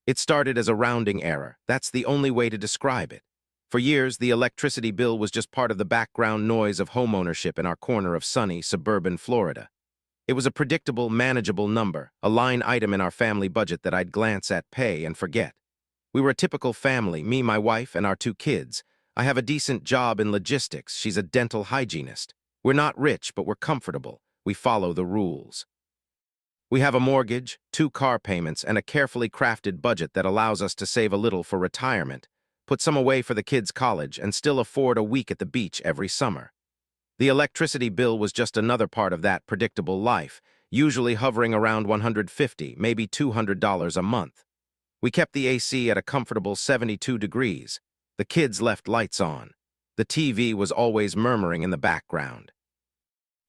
It started as a rounding error. That's the only way to describe it. For years, the electricity bill was just part of the background noise of homeownership in our corner of sunny, suburban Florida. It was a predictable, manageable number, a line item in our family budget that I'd glance at, pay, and forget. We were a typical family, me, my wife, and our two kids. I have a decent job in logistics. She's a dental hygienist. We're not rich, but we're comfortable. We follow the rules. We have a mortgage, 2 car payments, and a carefully crafted budget that allows us to save a little for retirement, put some away for the kids' college, and still afford a week at the beach every summer. The electricity bill was just another part of that predictable life, usually hovering around $150, maybe $200 a month. We kept the AC at a comfortable 72 degrees. The kids left lights on. The TV was always murmuring in the background.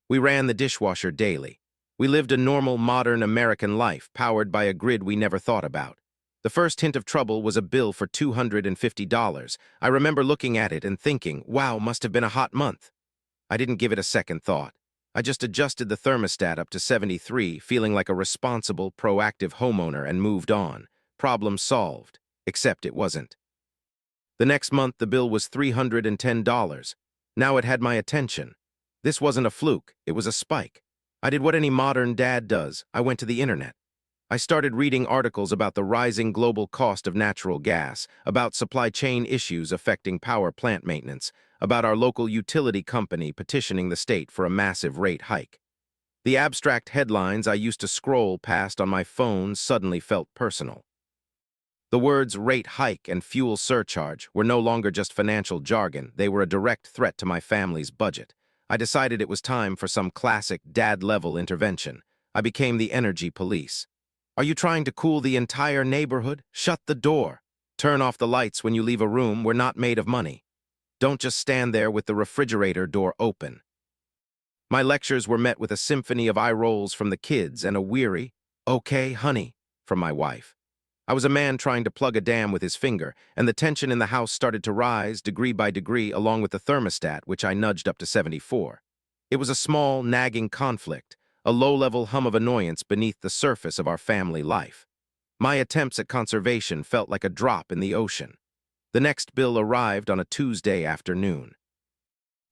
We ran the dishwasher daily. We lived a normal, modern American life, powered by a grid we never thought about. The first hint of trouble was a bill for $250. I remember looking at it and thinking, wow, must have been a hot month. I didn't give it a second thought. I just adjusted the thermostat up to 73, feeling like a responsible, proactive homeowner, and moved on. Problem solved. Except it wasn't. The next month, the bill was $310. Now it had my attention. This wasn't a fluke. It was a spike. I did what any modern dad does. I went to the internet. I started reading articles about the rising global cost of natural gas, about supply chain issues affecting power plant maintenance, about our local utility company petitioning the state for a massive rate hike. The abstract headlines I used to scroll past on my phone suddenly felt personal. The words rate hike and fuel surcharge were no longer just financial jargon. They were a direct threat to my family's budget. I decided it was time for some classic dad-level intervention. I became the energy police. Are you trying to cool the entire neighborhood? Shut the door. Turn off the lights when you leave a room. We're not made of money. Don't just stand there with the refrigerator door open. My lectures were met with a symphony of eye rolls from the kids and a weary, "Okay, honey," from my wife. I was a man trying to plug a dam with his finger, and the tension in the house started to rise degree by degree along with the thermostat, which I nudged up to 74. It was a small, nagging conflict, a low-level hum of annoyance beneath the surface of our family life. My attempts at conservation felt like a drop in the ocean. The next bill arrived on a Tuesday afternoon.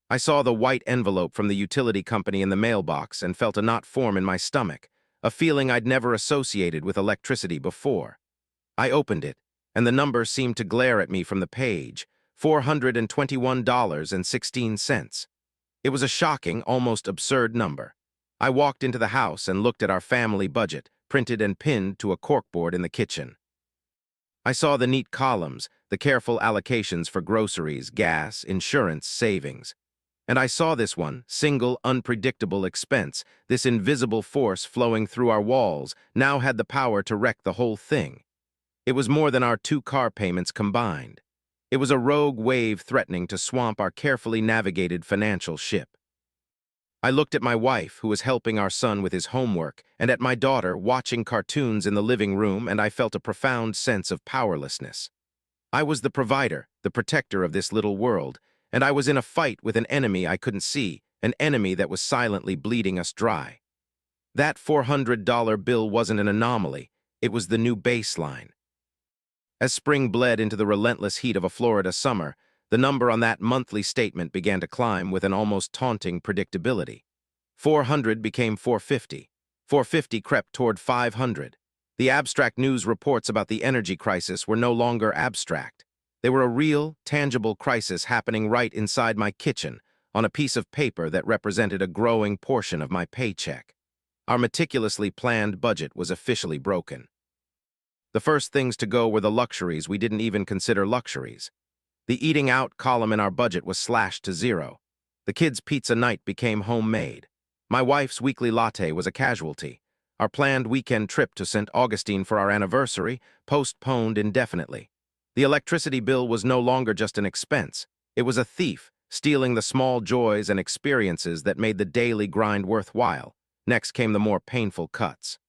I saw the white envelope from the utility company in the mailbox and felt a knot form in my stomach, a feeling I'd never associated with electricity before. I opened it, and the number seemed to glare at me from the page, $421.16. It was a shocking, almost absurd number. I walked into the house and looked at our family budget, printed and pinned to a corkboard in the kitchen. I saw the neat columns, the careful allocations for groceries, gas, insurance, savings. And I saw this one, single, unpredictable expense, this invisible force flowing through our walls, now had the power to wreck the whole thing. It was more than our 2 car payments combined. It was a rogue wave threatening to swamp our carefully navigated financial ship. I looked at my wife, who was helping our son with his homework, and at my daughter, watching cartoons in the living room, and I felt a profound sense of powerlessness. I was the provider, the protector of this little world, and I was in a fight with an enemy I couldn't see, an enemy that was silently bleeding us dry. That $400 bill wasn't an anomaly. It was the new baseline. As spring bled into the relentless heat of a Florida summer, the number on that monthly statement began to climb with an almost taunting predictability. 400 became 450. 450 crept toward 500. The abstract news reports about the energy crisis were no longer abstract. They were a real, tangible crisis happening right inside my kitchen, on a piece of paper that represented a growing portion of my paycheck. Our meticulously planned budget was officially broken. The first things to go were the luxuries we didn't even consider luxuries. The eating out column in our budget was slashed to 0. The kids' pizza night became homemade. My wife's weekly latte was a casualty. Our planned weekend trip to St. Augustine for our anniversary postponed indefinitely. The electricity bill was no longer just an expense. It was a thief, stealing the small joys and experiences that made the daily grind worthwhile. Next came the more painful cuts.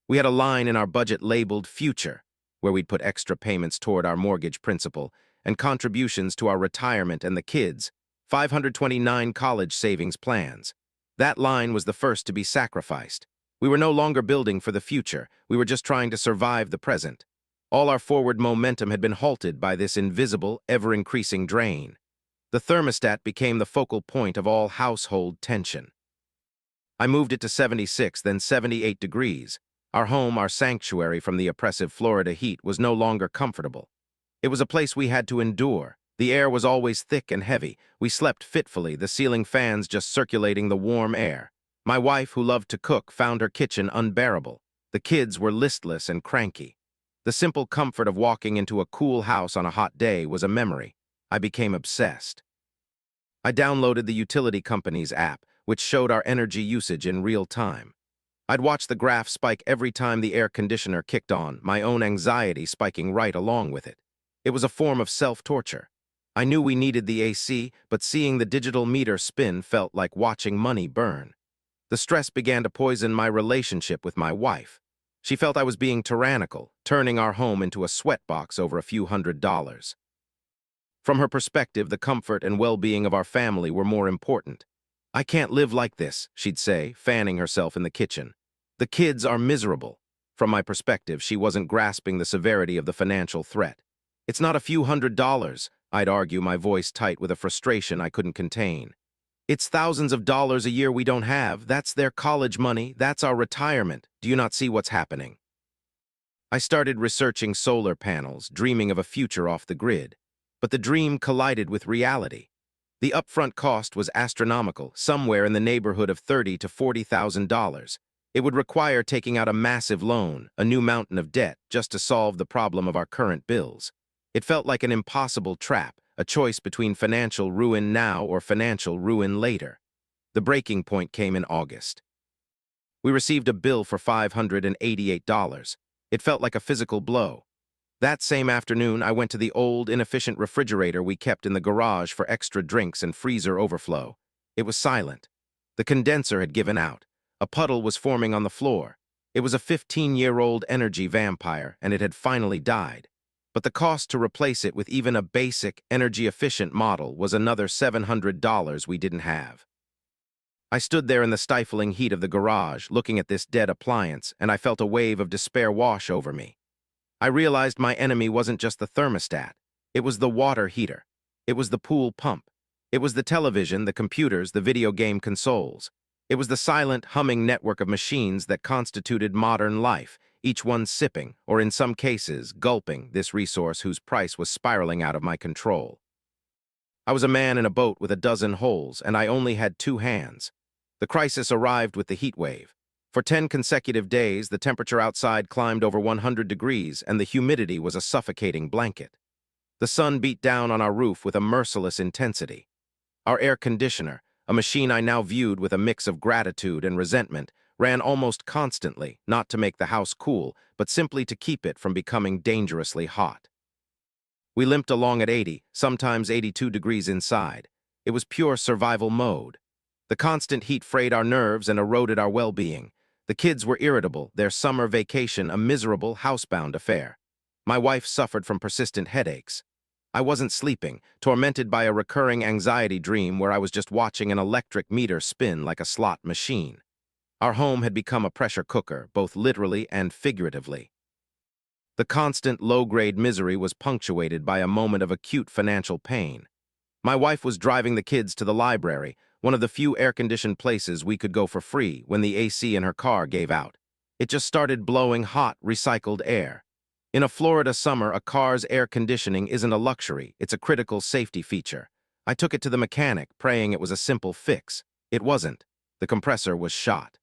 We had a line in our budget labeled Future, where we'd put extra payments toward our mortgage principal and contributions to our retirement and the kids, 529 college savings plans. That line was the first to be sacrificed. We were no longer building for the future. We were just trying to survive the present. All our forward momentum had been halted by this invisible, ever-increasing drain. The thermostat became the focal point of all household tension. I moved it to 76, then 78 degrees. Our home, our sanctuary from the oppressive Florida heat, was no longer comfortable. It was a place we had to endure. The air was always thick and heavy. We slept fitfully, the ceiling fans just circulating the warm air. My wife, who loved to cook, found her kitchen unbearable. The kids were listless and cranky. The simple comfort of walking into a cool house on a hot day was a memory. I became obsessed. I downloaded the utility company's app, which showed our energy usage in real time. I'd watch the graph spike every time the air conditioner kicked on, my own anxiety spiking right along with it. It was a form of self-torture. I knew we needed the AC, but seeing the digital meter spin felt like watching money burn. The stress began to poison my relationship with my wife. She felt I was being tyrannical, turning our home into a sweatbox over a few $100s. From her perspective, the comfort and well-being of our family were more important. "I can't live like this," she'd say, fanning herself in the kitchen. "The kids are miserable." From my perspective, she wasn't grasping the severity of the financial threat. "It's not a few $100s, I'd argue, my voice tight with a frustration I couldn't contain. "It's thousands of dollars a year we don't have. That's their college money. That's our retirement. Do you not see what's happening?" I started researching solar panels, dreaming of a future off the grid. But the dream collided with reality. The upfront cost was astronomical, somewhere in the neighborhood of $30,000 to $40,000. It would require taking out a massive loan, a new mountain of debt, just to solve the problem of our current bills. It felt like an impossible trap, a choice between financial ruin now or financial ruin later. The breaking point came in August. We received a bill for $588. It felt like a physical blow. That same afternoon, I went to the old, inefficient refrigerator we kept in the garage for extra drinks and freezer overflow. It was silent. The condenser had given out. A puddle was forming on the floor. It was a 15-year-old energy vampire, and it had finally died. But the cost to replace it with even a basic, energy-efficient model was another $700 we didn't have. I stood there in the stifling heat of the garage, looking at this dead appliance, and I felt a wave of despair wash over me. I realized my enemy wasn't just the thermostat. It was the water heater. It was the pool pump. It was the television, the computers, the video game consoles. It was the silent, humming network of machines that constituted modern life, each one sipping, or in some cases, gulping, this resource whose price was spiraling out of my control. I was a man in a boat with a dozen holes, and I only had two hands. The crisis arrived with the heat wave. For 10 consecutive days, the temperature outside climbed over 100 degrees, and the humidity was a suffocating blanket. The sun beat down on our roof with a merciless intensity. Our air conditioner, a machine I now viewed with a mix of gratitude and resentment, ran almost constantly, not to make the house cool, but simply to keep it from becoming dangerously hot. We limped along at 80, sometimes 82 degrees inside. It was pure survival mode. The constant heat frayed our nerves and eroded our well-being. The kids were irritable, their summer vacation a miserable, housebound affair. My wife suffered from persistent headaches. I wasn't sleeping, tormented by a recurring anxiety dream where I was just watching an electric meter spin like a slot machine. Our home had become a pressure cooker, both literally and figuratively. The constant low-grade misery was punctuated by a moment of acute financial pain. My wife was driving the kids to the library, one of the few air-conditioned places we could go for free, when the AC in her car gave out. It just started blowing hot, recycled air. In a Florida summer, a car's air conditioning isn't a luxury, it's a critical safety feature. I took it to the mechanic, praying it was a simple fix. It wasn't. The compressor was shot.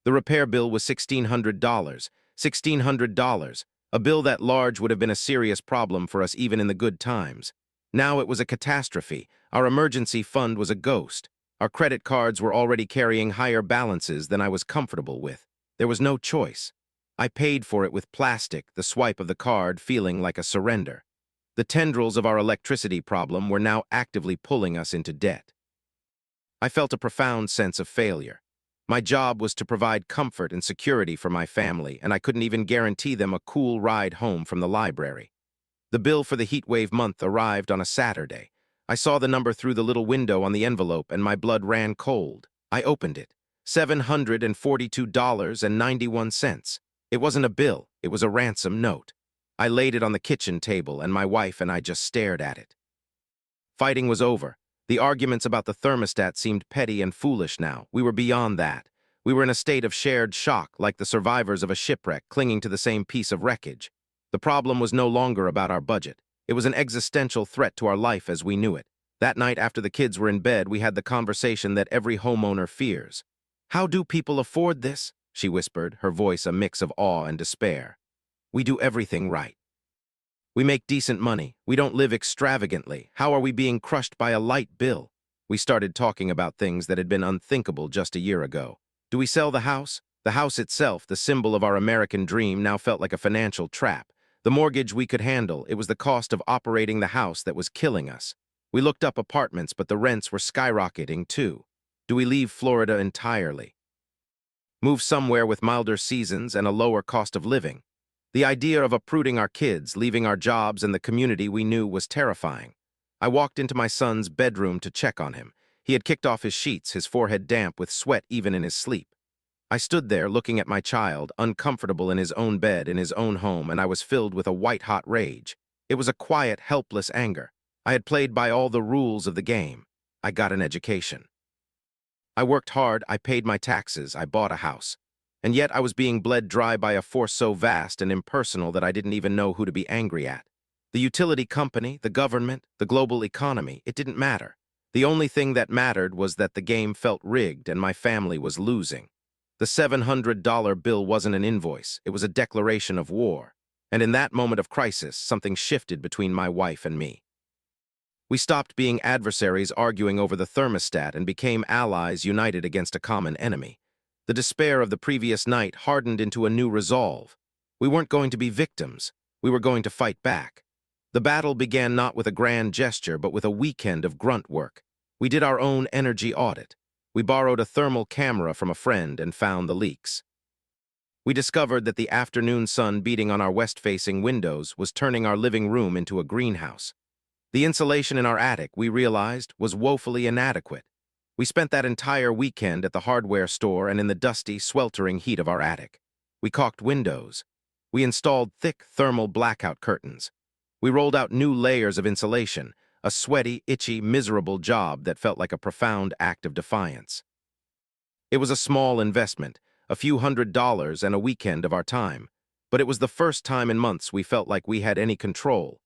The repair bill was $1,600. $1,600. A bill that large would have been a serious problem for us even in the good times. Now it was a catastrophe. Our emergency fund was a ghost. Our credit cards were already carrying higher balances than I was comfortable with. There was no choice. I paid for it with plastic, the swipe of the card feeling like a surrender. The tendrils of our electricity problem were now actively pulling us into debt. I felt a profound sense of failure. My job was to provide comfort and security for my family, and I couldn't even guarantee them a cool ride home from the library. The bill for the heatwave month arrived on a Saturday. I saw the number through the little window on the envelope, and my blood ran cold. I opened it. $742.91. It wasn't a bill, it was a ransom note. I laid it on the kitchen table, and my wife and I just stared at it. Fighting was over. The arguments about the thermostat seemed petty and foolish now. We were beyond that. We were in a state of shared shock, like the survivors of a shipwreck clinging to the same piece of wreckage. The problem was no longer about our budget. It was an existential threat to our life as we knew it. That night, after the kids were in bed, we had the conversation that every homeowner fears. "How do people afford this?" she whispered, her voice a mix of awe and despair. "We do everything right. We make decent money. We don't live extravagantly. How are we being crushed by a light bill?" We started talking about things that had been unthinkable just a year ago. Do we sell the house? The house itself, the symbol of our American dream, now felt like a financial trap. The mortgage we could handle, it was the cost of operating the house that was killing us. We looked up apartments, but the rents were skyrocketing too. Do we leave Florida entirely? Move somewhere with milder seasons and a lower cost of living? The idea of uprooting our kids, leaving our jobs and the community we knew was terrifying. I walked into my son's bedroom to check on him. He had kicked off his sheets, his forehead damp with sweat even in his sleep. I stood there looking at my child, uncomfortable in his own bed, in his own home, and I was filled with a white-hot rage. It was a quiet, helpless anger. I had played by all the rules of the game. I got an education. I worked hard, I paid my taxes, I bought a house. And yet I was being bled dry by a force so vast and impersonal that I didn't even know who to be angry at. The utility company, the government, the global economy, it didn't matter. The only thing that mattered was that the game felt rigged and my family was losing. The $700 bill wasn't an invoice, it was a declaration of war. And in that moment of crisis, something shifted between my wife and me. We stopped being adversaries arguing over the thermostat and became allies united against a common enemy. The despair of the previous night hardened into a new resolve. We weren't going to be victims. We were going to fight back. The battle began not with a grand gesture, but with a weekend of grunt work. We did our own energy audit. We borrowed a thermal camera from a friend and found the leaks. We discovered that the afternoon sun beating on our west-facing windows was turning our living room into a greenhouse. The insulation in our attic, we realized, was woefully inadequate. We spent that entire weekend at the hardware store and in the dusty, sweltering heat of our attic. We caulked windows. We installed thick thermal blackout curtains. We rolled out new layers of insulation, a sweaty, itchy, miserable job that felt like a profound act of defiance. It was a small investment, a few $100s and a weekend of our time, but it was the first time in months we felt like we had any control.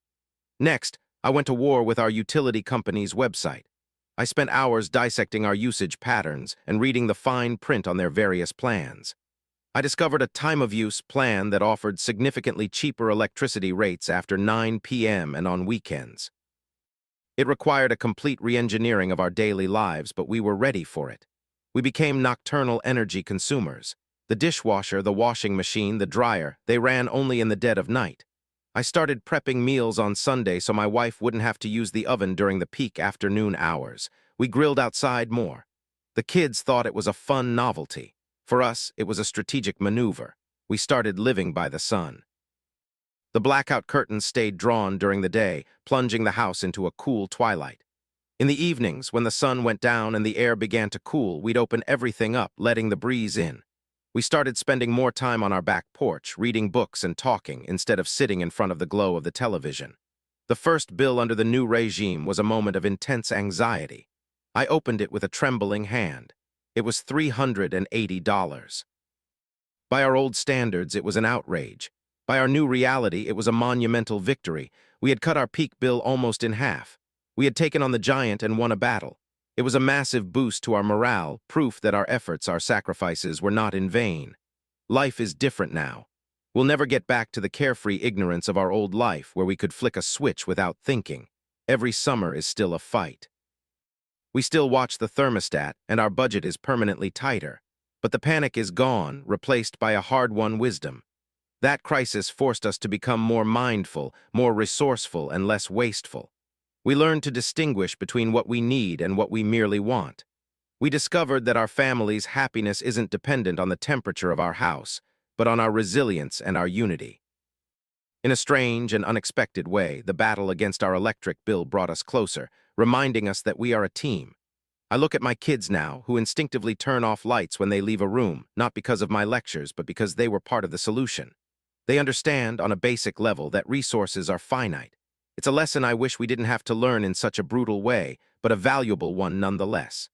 Next, I went to war with our utility company's website. I spent hours dissecting our usage patterns and reading the fine print on their various plans. I discovered a time-of-use plan that offered significantly cheaper electricity rates after 9 p.m. and on weekends. It required a complete re-engineering of our daily lives, but we were ready for it. We became nocturnal energy consumers. The dishwasher, the washing machine, the dryer, they ran only in the dead of night. I started prepping meals on Sunday so my wife wouldn't have to use the oven during the peak afternoon hours. We grilled outside more. The kids thought it was a fun novelty. For us, it was a strategic maneuver. We started living by the sun. The blackout curtains stayed drawn during the day, plunging the house into a cool twilight. In the evenings, when the sun went down and the air began to cool, we'd open everything up, letting the breeze in. We started spending more time on our back porch, reading books and talking, instead of sitting in front of the glow of the television. The first bill under the new regime was a moment of intense anxiety. I opened it with a trembling hand. It was $380. By our old standards, it was an outrage. By our new reality, it was a monumental victory. We had cut our peak bill almost in half. We had taken on the giant and won a battle. It was a massive boost to our morale, proof that our efforts, our sacrifices, were not in vain. Life is different now. We'll never get back to the carefree ignorance of our old life where we could flick a switch without thinking. Every summer is still a fight. We still watch the thermostat, and our budget is permanently tighter. But the panic is gone, replaced by a hard-won wisdom. That crisis forced us to become more mindful, more resourceful, and less wasteful. We learned to distinguish between what we need and what we merely want. We discovered that our family's happiness isn't dependent on the temperature of our house, but on our resilience and our unity. In a strange and unexpected way, the battle against our electric bill brought us closer, reminding us that we are a team. I look at my kids now, who instinctively turn off lights when they leave a room, not because of my lectures, but because they were part of the solution. They understand, on a basic level, that resources are finite. It's a lesson I wish we didn't have to learn in such a brutal way, but a valuable one nonetheless.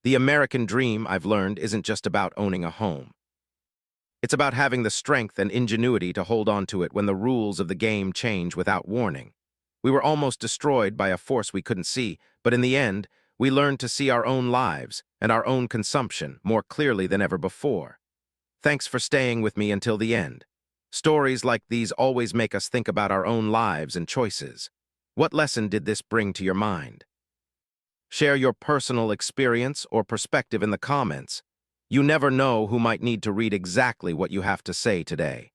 The American dream, I've learned, isn't just about owning a home. It's about having the strength and ingenuity to hold on to it when the rules of the game change without warning. We were almost destroyed by a force we couldn't see, but in the end, we learned to see our own lives and our own consumption more clearly than ever before. Thanks for staying with me until the end. Stories like these always make us think about our own lives and choices. What lesson did this bring to your mind? Share your personal experience or perspective in the comments. You never know who might need to read exactly what you have to say today.